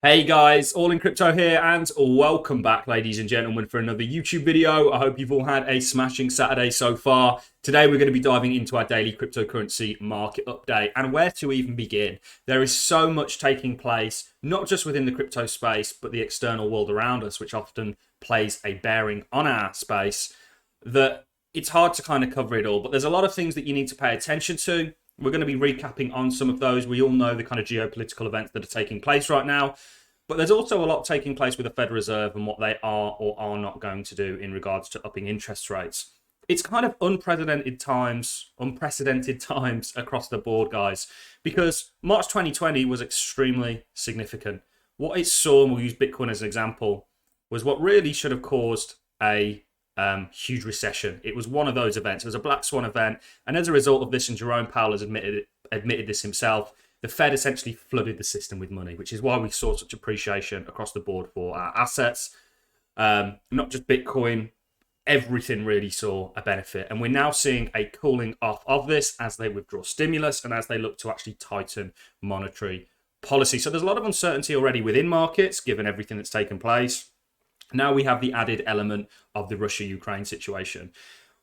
Hey guys, All in Crypto here, and welcome back, ladies and gentlemen, for another YouTube video. I hope you've all had a smashing Saturday so far. Today we're going to be diving into our daily cryptocurrency market update and where to even begin. There is so much taking place, not just within the crypto space, but the external world around us, which often plays a bearing on our space, that it's hard to kind of cover it all. But there's a lot of things that you need to pay attention to. We're going to be recapping on some of those. We all know the kind of geopolitical events that are taking place right now. But there's also a lot taking place with the Federal Reserve and what they are or are not going to do in regards to upping interest rates. It's kind of unprecedented times across the board, guys, because March 2020 was extremely significant. What it saw, and we'll use Bitcoin as an example, was what really should have caused a huge recession. It was one of those events. It was a black swan event. And as a result of this, and Jerome Powell has admitted this himself, the Fed essentially flooded the system with money, which is why we saw such appreciation across the board for our assets. Not just Bitcoin, everything really saw a benefit. And we're now seeing a cooling off of this as they withdraw stimulus and as they look to actually tighten monetary policy. So there's a lot of uncertainty already within markets, given everything that's taken place. Now we have the added element of the Russia-Ukraine situation.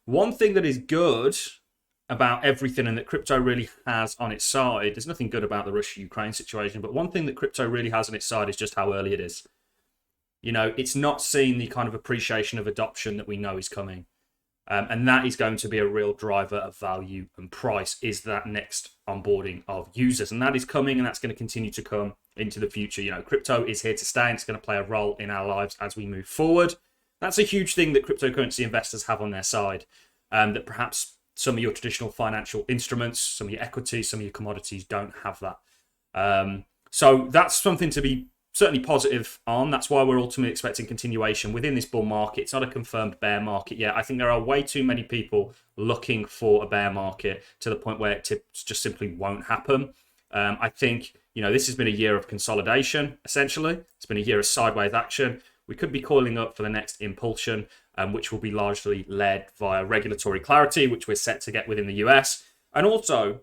One thing that is good about everything and that crypto really has on its side, there's nothing good about the Russia-Ukraine situation, but one thing that crypto really has on its side is just how early it is. You know, it's not seen the kind of appreciation of adoption that we know is coming. And that is going to be a real driver of value and price, is that next onboarding of users. And that is coming, and that's going to continue to come into the future. You know, crypto is here to stay, and it's going to play a role in our lives as we move forward. That's a huge thing that cryptocurrency investors have on their side, that perhaps some of your traditional financial instruments, some of your equities, some of your commodities don't have that. So that's something to be certainly positive on. That's why we're ultimately expecting continuation within this bull market. It's not a confirmed bear market yet. I think there are way too many people looking for a bear market to the point where it just simply won't happen. I think, you know, this has been a year of consolidation, essentially. It's been a year of sideways action. We could be coiling up for the next impulsion, which will be largely led via regulatory clarity, which we're set to get within the US. And also,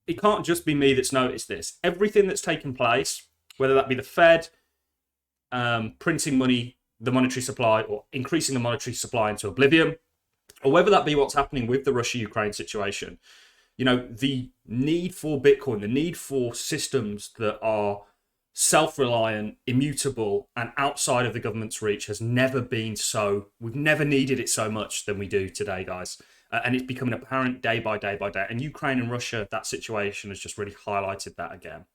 it can't just be me that's noticed this. Everything that's taken place, whether that be the Fed printing money, the monetary supply, or increasing the monetary supply into oblivion, or whether that be what's happening with the Russia-Ukraine situation, you know, the need for Bitcoin, the need for systems that are self-reliant, immutable, and outside of the government's reach has never been so, we've never needed it so much than we do today, guys. And it's becoming apparent day by day by day. And Ukraine and Russia, that situation has just really highlighted that again.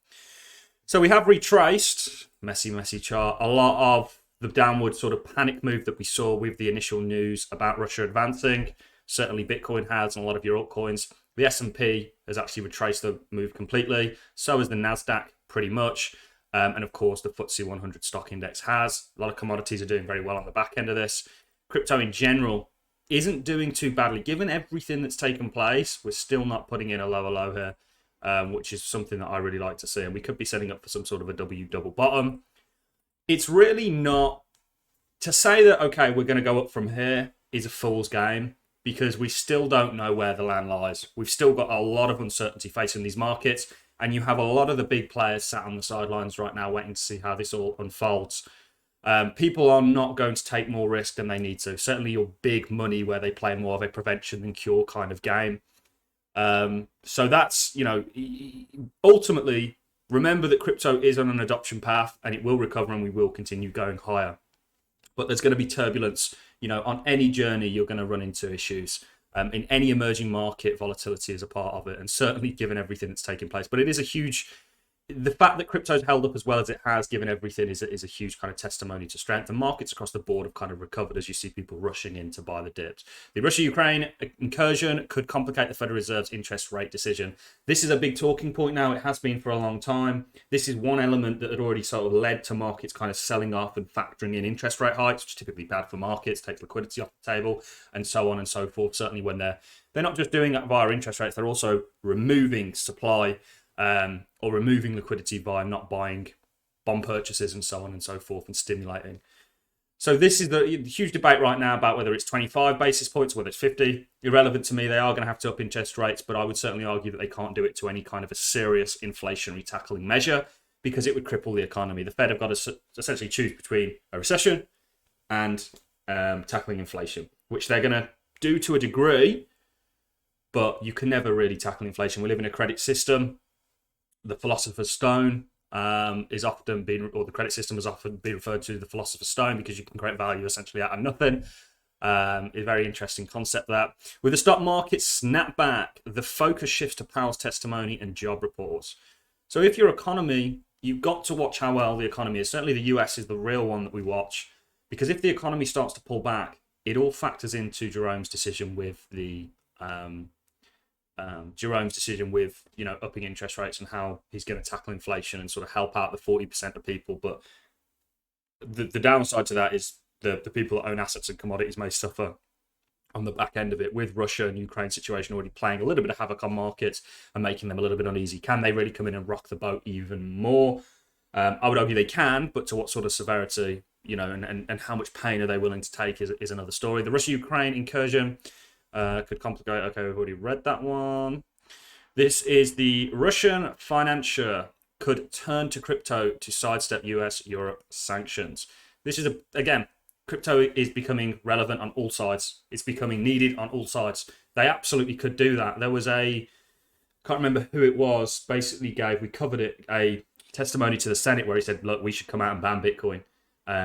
So we have retraced, messy chart, a lot of the downward sort of panic move that we saw with the initial news about Russia advancing. Certainly Bitcoin has, and a lot of your altcoins. The S&P has actually retraced the move completely. So has the NASDAQ, pretty much. And of course, the FTSE 100 stock index has. A lot of commodities are doing very well on the back end of this. Crypto in general isn't doing too badly. Given everything that's taken place, we're still not putting in a lower low here. Which is something that I really like to see. And we could be setting up for some sort of a W double bottom. It's really not, to say that, okay, we're going to go up from here is a fool's game, because we still don't know where the land lies. We've still got a lot of uncertainty facing these markets, and you have a lot of the big players sat on the sidelines right now waiting to see how this all unfolds. People are not going to take more risk than they need to. Certainly your big money, where they play more of a prevention than cure kind of game. So that's, you know, ultimately, remember that crypto is on an adoption path, and it will recover, and we will continue going higher. But there's going to be turbulence, you know, on any journey. You're going to run into issues. In any emerging market, volatility is a part of it, and certainly given everything that's taking place. But it is a huge, the fact that crypto's held up as well as it has, given everything, is a huge kind of testimony to strength. And markets across the board have kind of recovered as you see people rushing in to buy the dips. The Russia-Ukraine incursion could complicate the Federal Reserve's interest rate decision. This is a big talking point now. It has been for a long time. This is one element that had already sort of led to markets kind of selling off and factoring in interest rate hikes, which is typically bad for markets, takes liquidity off the table, and so on and so forth. Certainly when they're not just doing that via interest rates, they're also removing supply, or removing liquidity by not buying bond purchases and so on and so forth, and stimulating. So this is the huge debate right now about whether it's 25 basis points, whether it's 50. Irrelevant to me. They are going to have to up interest rates, but I would certainly argue that they can't do it to any kind of a serious inflationary tackling measure. because it would cripple the economy. The Fed have got to essentially choose between a recession and tackling inflation, which they're going to do to a degree, but you can never really tackle inflation. We live in a credit system. The Philosopher's Stone is often been, or the credit system has often been referred to the Philosopher's Stone, because you can create value essentially out of nothing. A very interesting concept that. With the stock market snapback, the focus shifts to Powell's testimony and job reports. So if your economy, you've got to watch how well the economy is. Certainly the US is the real one that we watch, because if the economy starts to pull back, it all factors into Jerome's decision with the upping interest rates and how he's going to tackle inflation and sort of help out the 40% of people. But the downside to that is the people that own assets and commodities may suffer on the back end of it, with Russia and Ukraine situation already playing a little bit of havoc on markets and making them a little bit uneasy. Can they really come in and rock the boat even more? I would argue they can, but to what sort of severity, and how much pain are they willing to take is another story. The Russia-Ukraine incursion could complicate. Okay, we've already read that one. This is the Russian financier could turn to crypto to sidestep US-Europe sanctions. This is, again, crypto is becoming relevant on all sides. It's becoming needed on all sides. They absolutely could do that. There was can't remember who it was, basically we covered it, a testimony to the Senate where he said, look, we should come out and ban Bitcoin.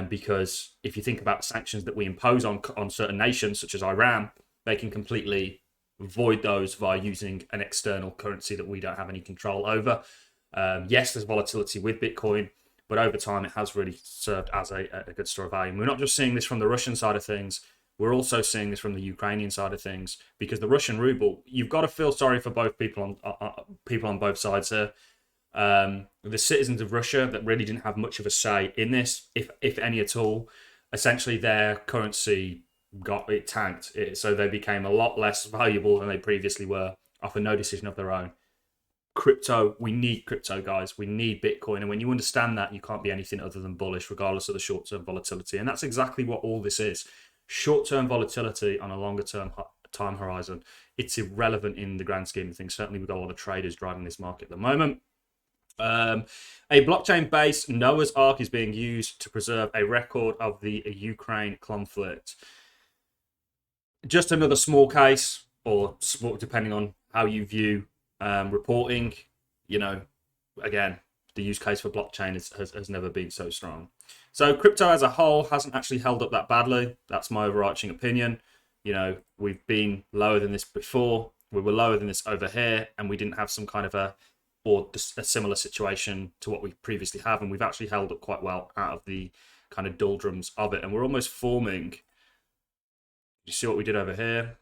Because if you think about the sanctions that we impose on certain nations, such as Iran, they can completely void those via using an external currency that we don't have any control over. Yes, there's volatility with Bitcoin, but over time it has really served as a good store of value. And we're not just seeing this from the Russian side of things, we're also seeing this from the Ukrainian side of things, because the Russian ruble, you've got to feel sorry for both people on both sides here. The citizens of Russia that really didn't have much of a say in this, if any at all, essentially their currency got it tanked. So they became a lot less valuable than they previously were, off of no decision of their own. Crypto, we need crypto, guys. We need Bitcoin. And when you understand that, you can't be anything other than bullish, regardless of the short-term volatility. And that's exactly what all this is. Short-term volatility on a longer-term time horizon. It's irrelevant in the grand scheme of things. Certainly, we've got a lot of traders driving this market at the moment. A blockchain-based Noah's Ark is being used to preserve a record of the Ukraine conflict. Just another small case, or small, depending on how you view reporting. Again, the use case for blockchain has never been so strong. So crypto as a whole hasn't actually held up that badly. That's my overarching opinion. We've been lower than this before. We were lower than this over here, and we didn't have some kind of a similar situation to what we previously have, and we've actually held up quite well out of the kind of doldrums of it, and we're almost forming. You see what we did over here?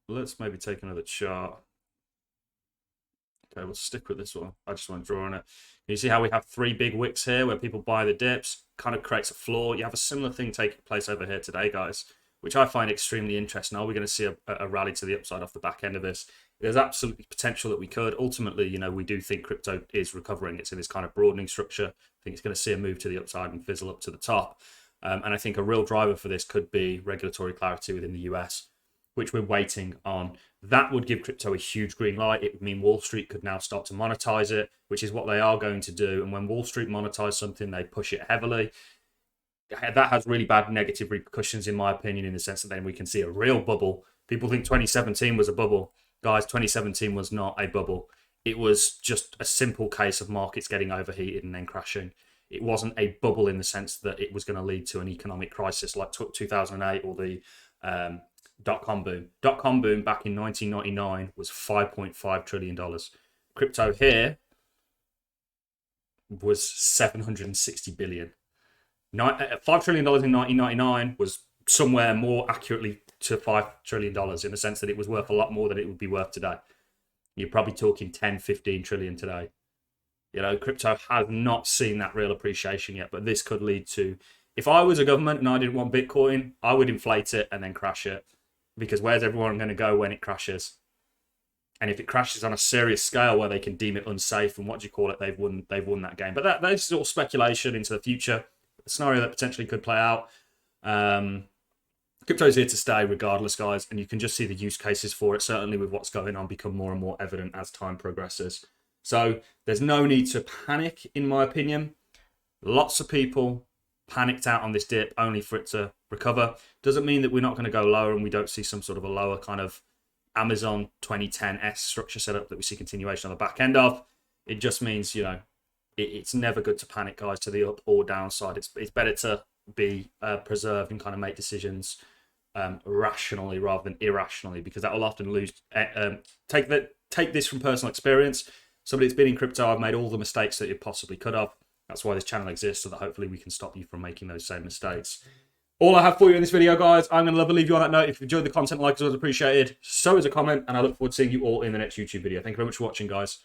Let's maybe take another chart. Okay, we'll stick with this one. I just want to draw on it. You see how we have 3 big wicks here where people buy the dips, kind of creates a floor. You have a similar thing taking place over here today, guys, which I find extremely interesting. Are we going to see a rally to the upside off the back end of this? There's absolutely potential that we could. Ultimately, we do think crypto is recovering. It's in this kind of broadening structure. I think it's going to see a move to the upside and fizzle up to the top. And I think a real driver for this could be regulatory clarity within the US, which we're waiting on. That would give crypto a huge green light. It would mean Wall Street could now start to monetize it, which is what they are going to do. And when Wall Street monetize something, they push it heavily. That has really bad negative repercussions, in my opinion, in the sense that then we can see a real bubble. People think 2017 was a bubble. Guys, 2017 was not a bubble. It was just a simple case of markets getting overheated and then crashing. It wasn't a bubble in the sense that it was going to lead to an economic crisis like 2008 or the dot-com boom. Dot-com boom back in 1999 was $5.5 trillion. Crypto here was $760 billion. $5 trillion in 1999 was somewhere more accurately to $5 trillion in the sense that it was worth a lot more than it would be worth today. You're probably talking 10, 15 trillion today. Crypto has not seen that real appreciation yet, but this could lead to, if I was a government and I didn't want Bitcoin, I would inflate it and then crash it, because where's everyone going to go when it crashes? And if it crashes on a serious scale where they can deem it unsafe and they've won that game. But that is all speculation into the future, a scenario that potentially could play out. Crypto's here to stay regardless, guys, and you can just see the use cases for it, certainly with what's going on, become more and more evident as time progresses. So there's no need to panic, in my opinion. Lots of people panicked out on this dip only for it to recover. Doesn't mean that we're not going to go lower and we don't see some sort of a lower kind of Amazon 2010S structure setup that we see continuation on the back end of. It just means, you know, it's never good to panic, guys, to the up or downside. It's better to be preserved and kind of make decisions rationally rather than irrationally, because that will often lose. Take this from personal experience. Somebody that's been in crypto, I've made all the mistakes that you possibly could have. That's why this channel exists, so that hopefully we can stop you from making those same mistakes. All I have for you in this video, guys, I'm going to leave you on that note. If you enjoyed the content, like is always appreciated. So is a comment, and I look forward to seeing you all in the next YouTube video. Thank you very much for watching, guys.